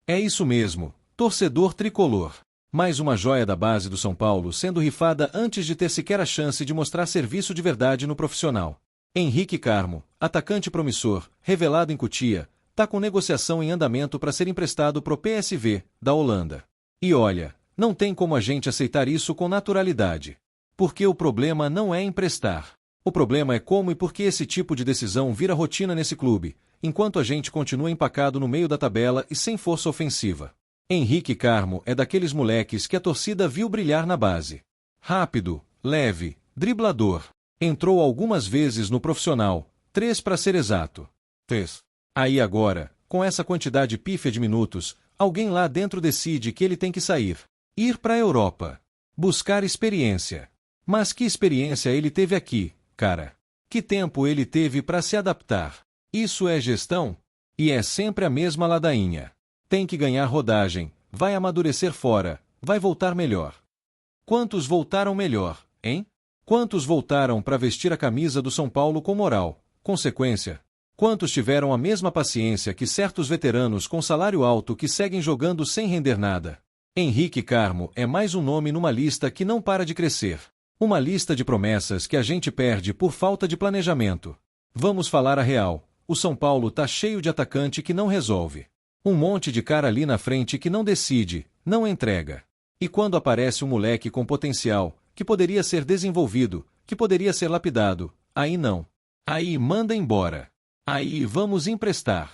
É isso mesmo, torcedor tricolor. Mais uma joia da base do São Paulo sendo rifada antes de ter sequer a chance de mostrar serviço de verdade no profissional. Henrique Carmo, atacante promissor, revelado em Cotia, tá com negociação em andamento para ser emprestado pro PSV, da Holanda. E olha, não tem como a gente aceitar isso com naturalidade. Porque o problema não é emprestar. O problema é como e por que esse tipo de decisão vira rotina nesse clube, enquanto a gente continua empacado no meio da tabela e sem força ofensiva. Henrique Carmo é daqueles moleques que a torcida viu brilhar na base. Rápido, leve, driblador. Entrou algumas vezes no profissional, 3 para ser exato. Aí agora, com essa quantidade pífia de minutos, alguém lá dentro decide que ele tem que sair. Ir para a Europa. Buscar experiência. Mas que experiência ele teve aqui, cara? Que tempo ele teve para se adaptar? Isso é gestão? E é sempre a mesma ladainha. Tem que ganhar rodagem, vai amadurecer fora, vai voltar melhor. Quantos voltaram melhor, hein? Quantos voltaram para vestir a camisa do São Paulo com moral, consequência? Quantos tiveram a mesma paciência que certos veteranos com salário alto que seguem jogando sem render nada? Henrique Carmo é mais um nome numa lista que não para de crescer. Uma lista de promessas que a gente perde por falta de planejamento. Vamos falar a real, o São Paulo tá cheio de atacante que não resolve. Um monte de cara ali na frente que não decide, não entrega. E quando aparece um moleque com potencial, que poderia ser desenvolvido, que poderia ser lapidado, aí não. Aí manda embora. Aí vamos emprestar.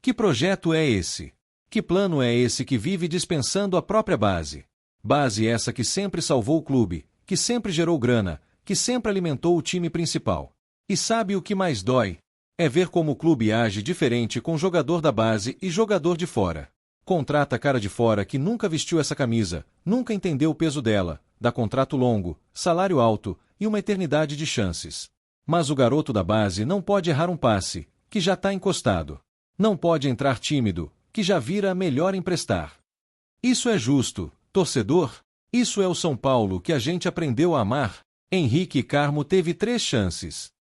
Que projeto é esse? Que plano é esse que vive dispensando a própria base? Base essa que sempre salvou o clube, que sempre gerou grana, que sempre alimentou o time principal. E sabe o que mais dói? É ver como o clube age diferente com jogador da base e jogador de fora. Contrata cara de fora que nunca vestiu essa camisa, nunca entendeu o peso dela, dá contrato longo, salário alto e uma eternidade de chances. Mas o garoto da base não pode errar um passe, que já tá encostado. Não pode entrar tímido, que já vira melhor emprestar. Isso é justo, torcedor? Isso é o São Paulo que a gente aprendeu a amar? Henrique Carmo teve 3 chances.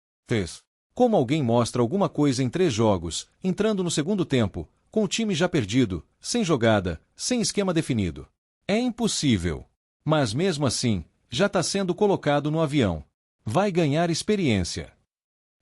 Como alguém mostra alguma coisa em 3 jogos, entrando no segundo tempo, com o time já perdido, sem jogada, sem esquema definido? É impossível. Mas mesmo assim, já está sendo colocado no avião. Vai ganhar experiência.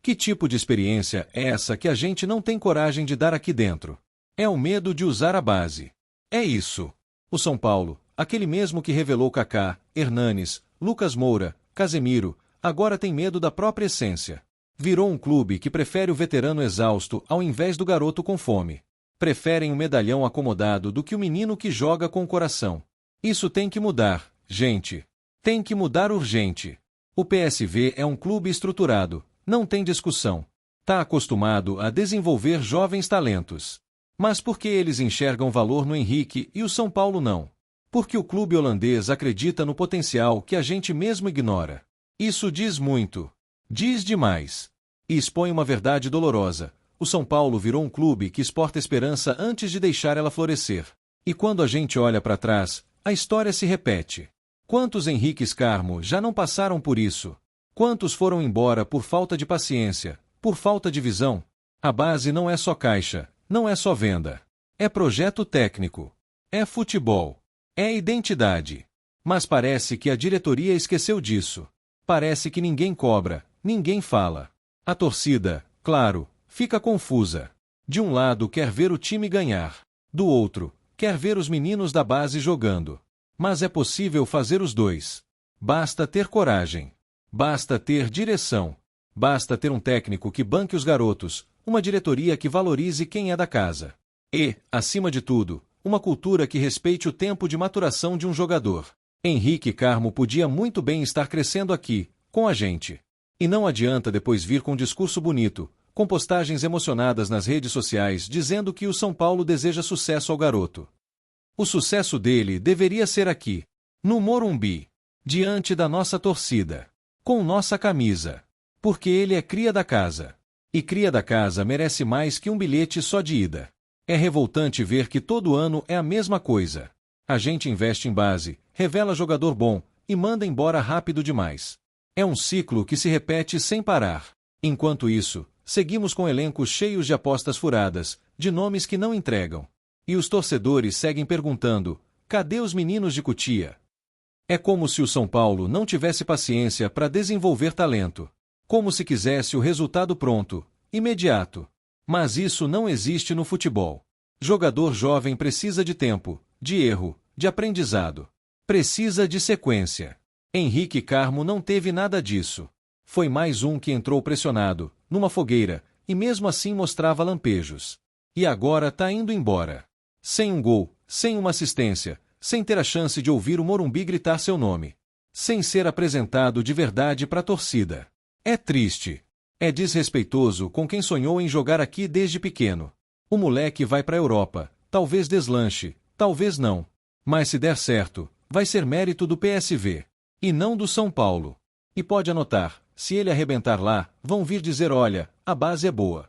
Que tipo de experiência é essa que a gente não tem coragem de dar aqui dentro? É o medo de usar a base. É isso. O São Paulo, aquele mesmo que revelou Kaká, Hernanes, Lucas Moura, Casemiro, agora tem medo da própria essência. Virou um clube que prefere o veterano exausto ao invés do garoto com fome. Preferem o medalhão acomodado do que o menino que joga com o coração. Isso tem que mudar, gente. Tem que mudar urgente. O PSV é um clube estruturado, não tem discussão. Tá acostumado a desenvolver jovens talentos. Mas por que eles enxergam valor no Henrique e o São Paulo não? Porque o clube holandês acredita no potencial que a gente mesmo ignora. Isso diz muito. Diz demais. E expõe uma verdade dolorosa. O São Paulo virou um clube que exporta esperança antes de deixar ela florescer. E quando a gente olha para trás, a história se repete. Quantos Henriques Carmo já não passaram por isso? Quantos foram embora por falta de paciência, por falta de visão? A base não é só caixa, não é só venda. É projeto técnico. É futebol. É identidade. Mas parece que a diretoria esqueceu disso. Parece que ninguém cobra, ninguém fala. A torcida, claro, fica confusa. De um lado quer ver o time ganhar. Do outro, quer ver os meninos da base jogando. Mas é possível fazer os dois. Basta ter coragem. Basta ter direção. Basta ter um técnico que banque os garotos, uma diretoria que valorize quem é da casa. E, acima de tudo, uma cultura que respeite o tempo de maturação de um jogador. Henrique Carmo podia muito bem estar crescendo aqui, com a gente. E não adianta depois vir com um discurso bonito, com postagens emocionadas nas redes sociais dizendo que o São Paulo deseja sucesso ao garoto. O sucesso dele deveria ser aqui, no Morumbi, diante da nossa torcida, com nossa camisa. Porque ele é cria da casa. E cria da casa merece mais que um bilhete só de ida. É revoltante ver que todo ano é a mesma coisa. A gente investe em base, revela jogador bom e manda embora rápido demais. É um ciclo que se repete sem parar. Enquanto isso, seguimos com elencos cheios de apostas furadas, de nomes que não entregam. E os torcedores seguem perguntando: cadê os meninos de Cotia? É como se o São Paulo não tivesse paciência para desenvolver talento. Como se quisesse o resultado pronto, imediato. Mas isso não existe no futebol. Jogador jovem precisa de tempo, de erro, de aprendizado. Precisa de sequência. Henrique Carmo não teve nada disso. Foi mais um que entrou pressionado, numa fogueira, e mesmo assim mostrava lampejos. E agora tá indo embora. Sem um gol, sem uma assistência, sem ter a chance de ouvir o Morumbi gritar seu nome. Sem ser apresentado de verdade para a torcida. É triste. É desrespeitoso com quem sonhou em jogar aqui desde pequeno. O moleque vai para a Europa, talvez deslanche, talvez não. Mas se der certo, vai ser mérito do PSV. E não do São Paulo. E pode anotar, se ele arrebentar lá, vão vir dizer: olha, a base é boa.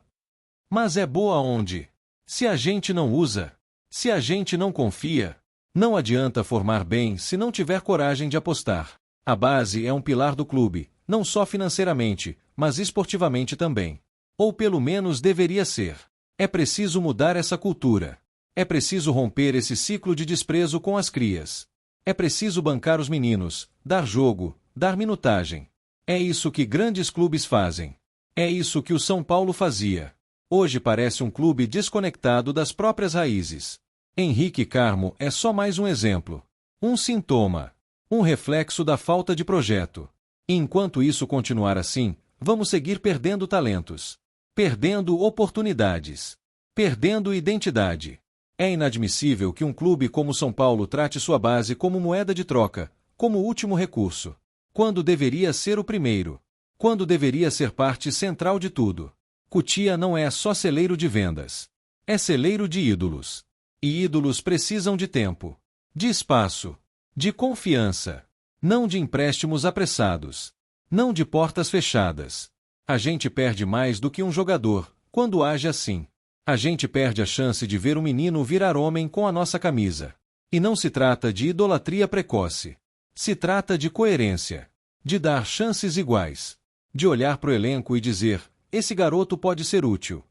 Mas é boa onde? Se a gente não usa, se a gente não confia, não adianta formar bem se não tiver coragem de apostar. A base é um pilar do clube, não só financeiramente, mas esportivamente também. Ou pelo menos deveria ser. É preciso mudar essa cultura. É preciso romper esse ciclo de desprezo com as crias. É preciso bancar os meninos, dar jogo, dar minutagem. É isso que grandes clubes fazem. É isso que o São Paulo fazia. Hoje parece um clube desconectado das próprias raízes. Henrique Carmo é só mais um exemplo. Um sintoma. Um reflexo da falta de projeto. E enquanto isso continuar assim, vamos seguir perdendo talentos. Perdendo oportunidades. Perdendo identidade. É inadmissível que um clube como São Paulo trate sua base como moeda de troca, como último recurso. Quando deveria ser o primeiro. Quando deveria ser parte central de tudo. Cotia não é só celeiro de vendas. É celeiro de ídolos. E ídolos precisam de tempo. De espaço. De confiança. Não de empréstimos apressados. Não de portas fechadas. A gente perde mais do que um jogador, quando age assim. A gente perde a chance de ver um menino virar homem com a nossa camisa. E não se trata de idolatria precoce. Se trata de coerência. De dar chances iguais. De olhar para o elenco e dizer: esse garoto pode ser útil.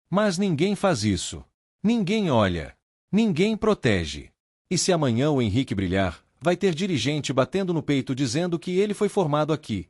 Mas ninguém faz isso. Ninguém olha. Ninguém protege. E se amanhã o Henrique brilhar, vai ter dirigente batendo no peito dizendo que ele foi formado aqui.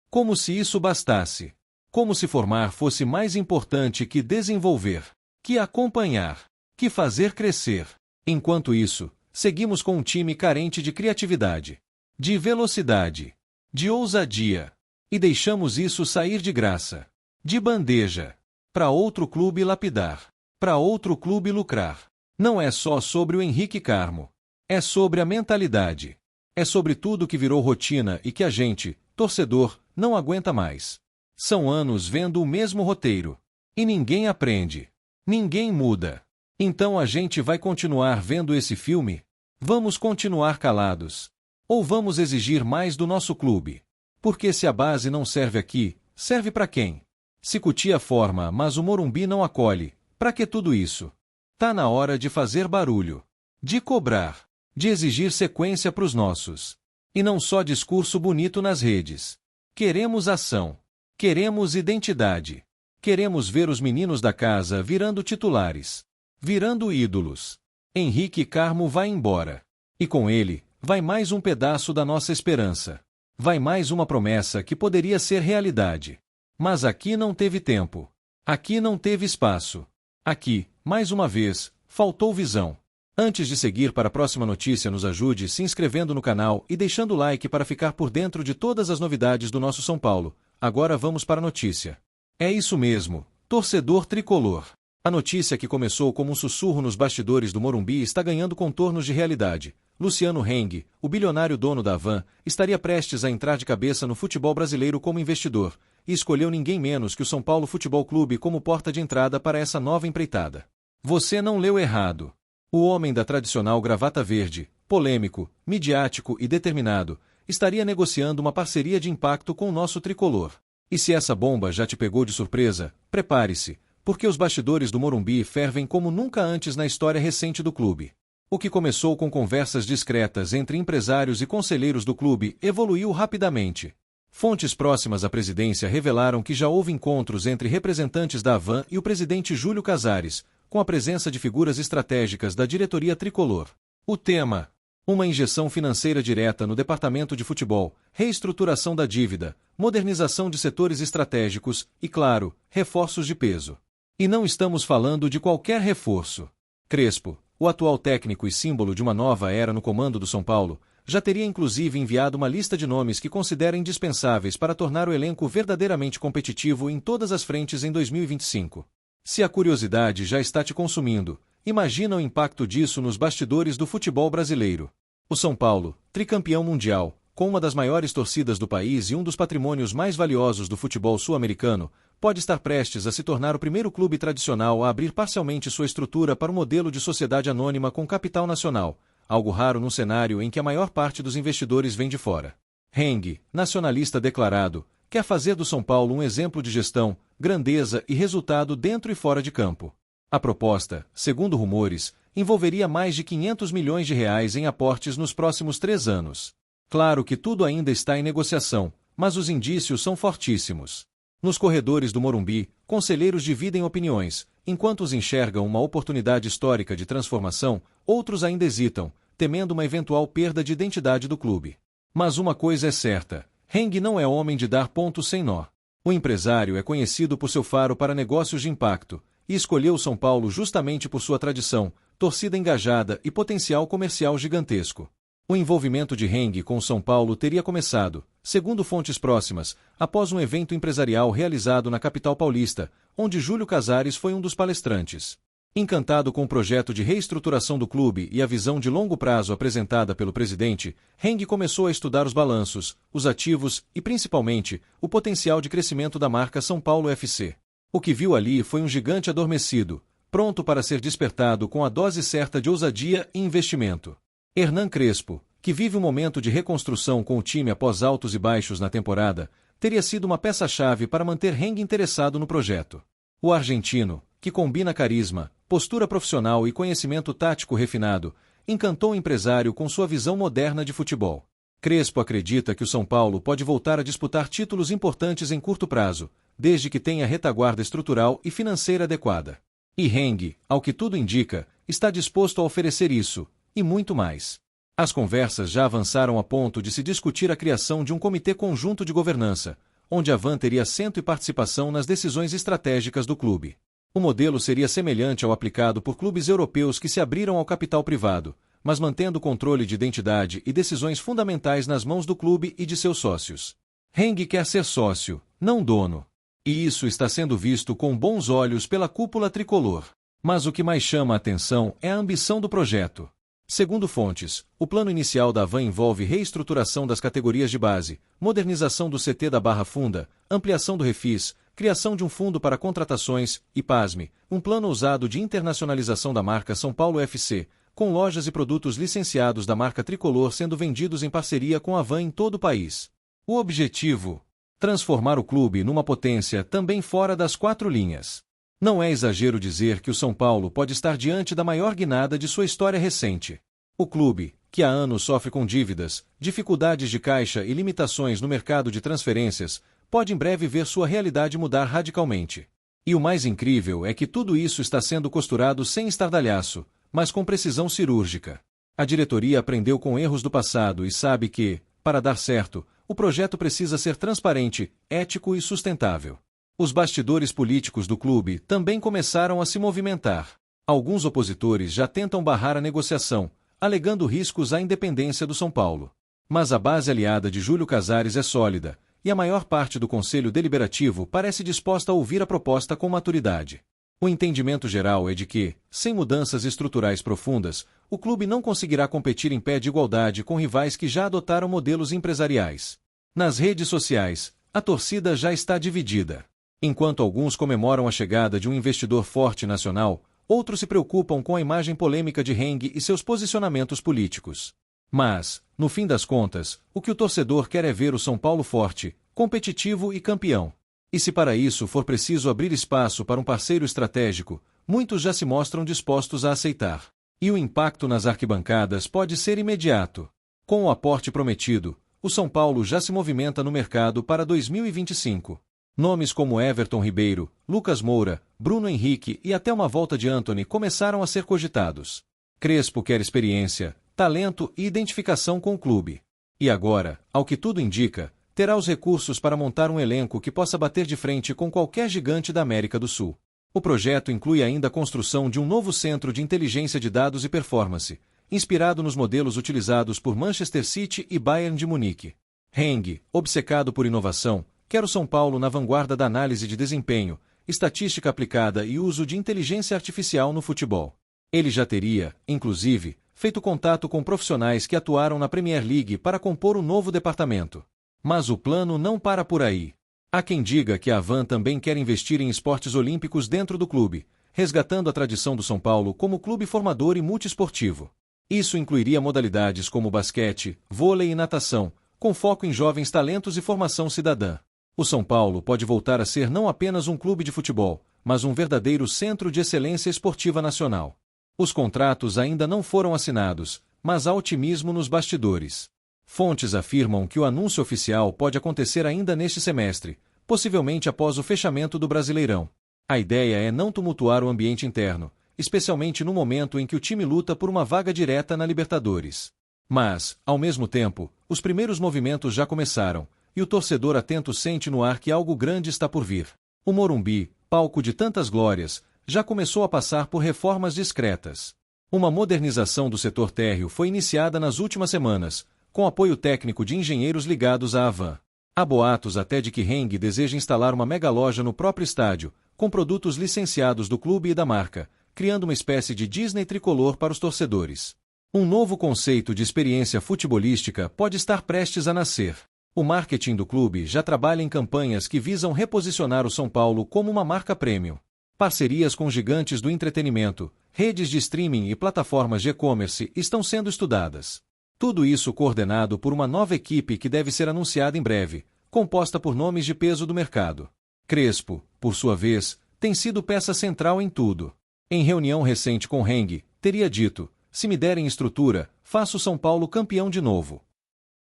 Como se isso bastasse. Como se formar fosse mais importante que desenvolver, que acompanhar, que fazer crescer. Enquanto isso, seguimos com um time carente de criatividade, de velocidade, de ousadia. E deixamos isso sair de graça, de bandeja, para outro clube lapidar, para outro clube lucrar. Não é só sobre o Henrique Carmo. É sobre a mentalidade. É sobre tudo que virou rotina e que a gente, torcedor, não aguenta mais. São anos vendo o mesmo roteiro. E ninguém aprende. Ninguém muda. Então a gente vai continuar vendo esse filme? Vamos continuar calados? Ou vamos exigir mais do nosso clube? Porque se a base não serve aqui, serve para quem? Se Cotia forma, mas o Morumbi não acolhe, para que tudo isso? Tá na hora de fazer barulho. De cobrar. De exigir sequência para os nossos. E não só discurso bonito nas redes. Queremos ação. Queremos identidade. Queremos ver os meninos da casa virando titulares. Virando ídolos. Henrique Carmo vai embora. E com ele, vai mais um pedaço da nossa esperança. Vai mais uma promessa que poderia ser realidade. Mas aqui não teve tempo. Aqui não teve espaço. Aqui, mais uma vez, faltou visão. Antes de seguir para a próxima notícia, nos ajude se inscrevendo no canal e deixando o like para ficar por dentro de todas as novidades do nosso São Paulo. Agora vamos para a notícia. É isso mesmo, torcedor tricolor. A notícia que começou como um sussurro nos bastidores do Morumbi está ganhando contornos de realidade. Luciano Heng, o bilionário dono da Havan, estaria prestes a entrar de cabeça no futebol brasileiro como investidor, e escolheu ninguém menos que o São Paulo Futebol Clube como porta de entrada para essa nova empreitada. Você não leu errado. O homem da tradicional gravata verde, polêmico, midiático e determinado, estaria negociando uma parceria de impacto com o nosso tricolor. E se essa bomba já te pegou de surpresa, prepare-se, porque os bastidores do Morumbi fervem como nunca antes na história recente do clube. O que começou com conversas discretas entre empresários e conselheiros do clube evoluiu rapidamente. Fontes próximas à presidência revelaram que já houve encontros entre representantes da Havan e o presidente Júlio Casares, com a presença de figuras estratégicas da diretoria tricolor. O tema: uma injeção financeira direta no departamento de futebol, reestruturação da dívida, modernização de setores estratégicos e, claro, reforços de peso. E não estamos falando de qualquer reforço. Crespo, o atual técnico e símbolo de uma nova era no comando do São Paulo, já teria inclusive enviado uma lista de nomes que considera indispensáveis para tornar o elenco verdadeiramente competitivo em todas as frentes em 2025. Se a curiosidade já está te consumindo, imagina o impacto disso nos bastidores do futebol brasileiro. O São Paulo, tricampeão mundial, com uma das maiores torcidas do país e um dos patrimônios mais valiosos do futebol sul-americano, pode estar prestes a se tornar o primeiro clube tradicional a abrir parcialmente sua estrutura para um modelo de sociedade anônima com capital nacional, algo raro num cenário em que a maior parte dos investidores vem de fora. Heng, nacionalista declarado, quer fazer do São Paulo um exemplo de gestão, grandeza e resultado dentro e fora de campo. A proposta, segundo rumores, envolveria mais de 500 milhões de reais em aportes nos próximos 3 anos. Claro que tudo ainda está em negociação, mas os indícios são fortíssimos. Nos corredores do Morumbi, conselheiros dividem opiniões, enquanto os enxergam uma oportunidade histórica de transformação, outros ainda hesitam, temendo uma eventual perda de identidade do clube. Mas uma coisa é certa: Heng não é homem de dar pontos sem nó. O empresário é conhecido por seu faro para negócios de impacto, e escolheu o São Paulo justamente por sua tradição, torcida engajada e potencial comercial gigantesco. O envolvimento de Heng com o São Paulo teria começado, segundo fontes próximas, após um evento empresarial realizado na capital paulista, onde Júlio Casares foi um dos palestrantes. Encantado com o projeto de reestruturação do clube e a visão de longo prazo apresentada pelo presidente, Heng começou a estudar os balanços, os ativos e, principalmente, o potencial de crescimento da marca São Paulo FC. O que viu ali foi um gigante adormecido, pronto para ser despertado com a dose certa de ousadia e investimento. Hernan Crespo, que vive um momento de reconstrução com o time após altos e baixos na temporada, teria sido uma peça-chave para manter Heng interessado no projeto. O argentino, que combina carisma, postura profissional e conhecimento tático refinado, encantou o empresário com sua visão moderna de futebol. Crespo acredita que o São Paulo pode voltar a disputar títulos importantes em curto prazo, desde que tenha retaguarda estrutural e financeira adequada. E Heng, ao que tudo indica, está disposto a oferecer isso, e muito mais. As conversas já avançaram a ponto de se discutir a criação de um comitê conjunto de governança, onde a VAN teria assento e participação nas decisões estratégicas do clube. O modelo seria semelhante ao aplicado por clubes europeus que se abriram ao capital privado, mas mantendo o controle de identidade e decisões fundamentais nas mãos do clube e de seus sócios. Heng quer ser sócio, não dono. E isso está sendo visto com bons olhos pela cúpula tricolor. Mas o que mais chama a atenção é a ambição do projeto. Segundo fontes, o plano inicial da VAN envolve reestruturação das categorias de base, modernização do CT da Barra Funda, ampliação do Refis, criação de um fundo para contratações e, pasme, um plano ousado de internacionalização da marca São Paulo FC, com lojas e produtos licenciados da marca tricolor sendo vendidos em parceria com a VAN em todo o país. O objetivo: transformar o clube numa potência também fora das 4 linhas. Não é exagero dizer que o São Paulo pode estar diante da maior guinada de sua história recente. O clube, que há anos sofre com dívidas, dificuldades de caixa e limitações no mercado de transferências, pode em breve ver sua realidade mudar radicalmente. E o mais incrível é que tudo isso está sendo costurado sem estardalhaço, mas com precisão cirúrgica. A diretoria aprendeu com erros do passado e sabe que, para dar certo, o projeto precisa ser transparente, ético e sustentável. Os bastidores políticos do clube também começaram a se movimentar. Alguns opositores já tentam barrar a negociação, alegando riscos à independência do São Paulo. Mas a base aliada de Júlio Casares é sólida, e a maior parte do Conselho Deliberativo parece disposta a ouvir a proposta com maturidade. O entendimento geral é de que, sem mudanças estruturais profundas, o clube não conseguirá competir em pé de igualdade com rivais que já adotaram modelos empresariais. Nas redes sociais, a torcida já está dividida. Enquanto alguns comemoram a chegada de um investidor forte nacional, outros se preocupam com a imagem polêmica de Heng e seus posicionamentos políticos. Mas, no fim das contas, o que o torcedor quer é ver o São Paulo forte, competitivo e campeão. E se para isso for preciso abrir espaço para um parceiro estratégico, muitos já se mostram dispostos a aceitar. E o impacto nas arquibancadas pode ser imediato. Com o aporte prometido, o São Paulo já se movimenta no mercado para 2025. Nomes como Everton Ribeiro, Lucas Moura, Bruno Henrique e até uma volta de Antony começaram a ser cogitados. Crespo quer experiência, talento e identificação com o clube. E agora, ao que tudo indica, terá os recursos para montar um elenco que possa bater de frente com qualquer gigante da América do Sul. O projeto inclui ainda a construção de um novo centro de inteligência de dados e performance, inspirado nos modelos utilizados por Manchester City e Bayern de Munique. Heng, obcecado por inovação, quer o São Paulo na vanguarda da análise de desempenho, estatística aplicada e uso de inteligência artificial no futebol. Ele já teria, inclusive, feito contato com profissionais que atuaram na Premier League para compor o novo departamento. Mas o plano não para por aí. Há quem diga que a Avan também quer investir em esportes olímpicos dentro do clube, resgatando a tradição do São Paulo como clube formador e multiesportivo. Isso incluiria modalidades como basquete, vôlei e natação, com foco em jovens talentos e formação cidadã. O São Paulo pode voltar a ser não apenas um clube de futebol, mas um verdadeiro centro de excelência esportiva nacional. Os contratos ainda não foram assinados, mas há otimismo nos bastidores. Fontes afirmam que o anúncio oficial pode acontecer ainda neste semestre, possivelmente após o fechamento do Brasileirão. A ideia é não tumultuar o ambiente interno, especialmente no momento em que o time luta por uma vaga direta na Libertadores. Mas, ao mesmo tempo, os primeiros movimentos já começaram, e o torcedor atento sente no ar que algo grande está por vir. O Morumbi, palco de tantas glórias, já começou a passar por reformas discretas. Uma modernização do setor térreo foi iniciada nas últimas semanas, com apoio técnico de engenheiros ligados à Avan. Há boatos até de que Heng deseja instalar uma mega loja no próprio estádio, com produtos licenciados do clube e da marca, criando uma espécie de Disney tricolor para os torcedores. Um novo conceito de experiência futebolística pode estar prestes a nascer. O marketing do clube já trabalha em campanhas que visam reposicionar o São Paulo como uma marca premium. Parcerias com gigantes do entretenimento, redes de streaming e plataformas de e-commerce estão sendo estudadas. Tudo isso coordenado por uma nova equipe que deve ser anunciada em breve, composta por nomes de peso do mercado. Crespo, por sua vez, tem sido peça central em tudo. Em reunião recente com Heng, teria dito: se me derem estrutura, faço São Paulo campeão de novo.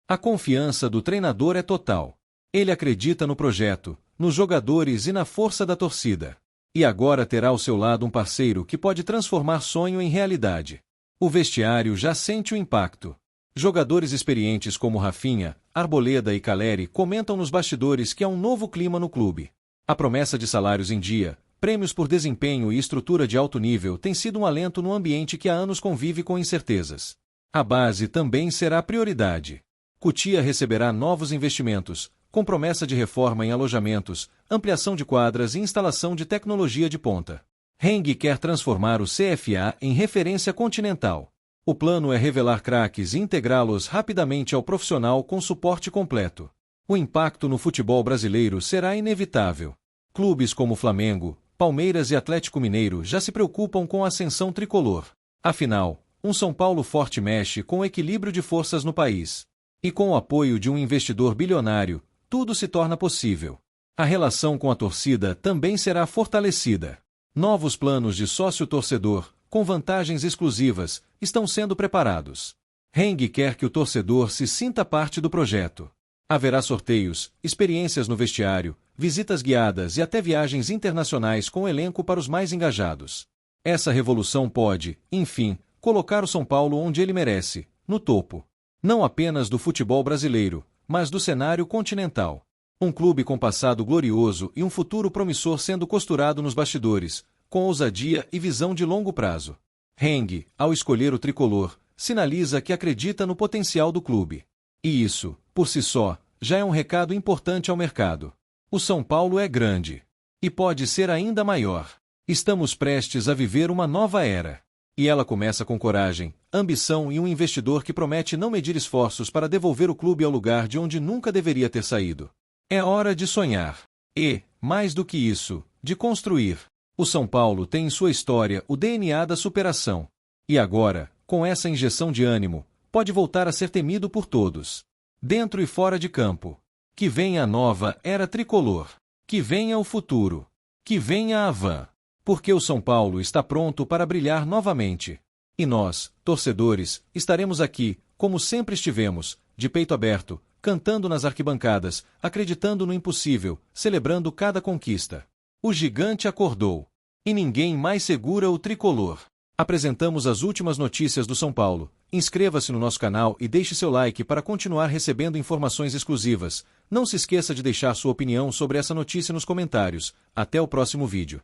A confiança do treinador é total. Ele acredita no projeto, nos jogadores e na força da torcida. E agora terá ao seu lado um parceiro que pode transformar sonho em realidade. O vestiário já sente o impacto. Jogadores experientes como Rafinha, Arboleda e Caleri comentam nos bastidores que há um novo clima no clube. A promessa de salários em dia, prêmios por desempenho e estrutura de alto nível tem sido um alento no ambiente que há anos convive com incertezas. A base também será prioridade. Cotia receberá novos investimentos, com promessa de reforma em alojamentos, ampliação de quadras e instalação de tecnologia de ponta. Heng quer transformar o CFA em referência continental. O plano é revelar craques e integrá-los rapidamente ao profissional com suporte completo. O impacto no futebol brasileiro será inevitável. Clubes como Flamengo, Palmeiras e Atlético Mineiro já se preocupam com a ascensão tricolor. Afinal, um São Paulo forte mexe com o equilíbrio de forças no país. E com o apoio de um investidor bilionário, tudo se torna possível. A relação com a torcida também será fortalecida. Novos planos de sócio-torcedor, com vantagens exclusivas, estão sendo preparados. Heng quer que o torcedor se sinta parte do projeto. Haverá sorteios, experiências no vestiário, visitas guiadas e até viagens internacionais com elenco para os mais engajados. Essa revolução pode, enfim, colocar o São Paulo onde ele merece, no topo. Não apenas do futebol brasileiro, mas do cenário continental. Um clube com passado glorioso e um futuro promissor sendo costurado nos bastidores, com ousadia e visão de longo prazo. Heng, ao escolher o tricolor, sinaliza que acredita no potencial do clube. E isso, por si só, já é um recado importante ao mercado. O São Paulo é grande. E pode ser ainda maior. Estamos prestes a viver uma nova era. E ela começa com coragem, ambição e um investidor que promete não medir esforços para devolver o clube ao lugar de onde nunca deveria ter saído. É hora de sonhar. E, mais do que isso, de construir. O São Paulo tem em sua história o DNA da superação. E agora, com essa injeção de ânimo, pode voltar a ser temido por todos. Dentro e fora de campo. Que venha a nova era tricolor. Que venha o futuro. Que venha a Avan. Porque o São Paulo está pronto para brilhar novamente. E nós, torcedores, estaremos aqui, como sempre estivemos, de peito aberto, cantando nas arquibancadas, acreditando no impossível, celebrando cada conquista. O gigante acordou. E ninguém mais segura o tricolor. Apresentamos as últimas notícias do São Paulo. Inscreva-se no nosso canal e deixe seu like para continuar recebendo informações exclusivas. Não se esqueça de deixar sua opinião sobre essa notícia nos comentários. Até o próximo vídeo.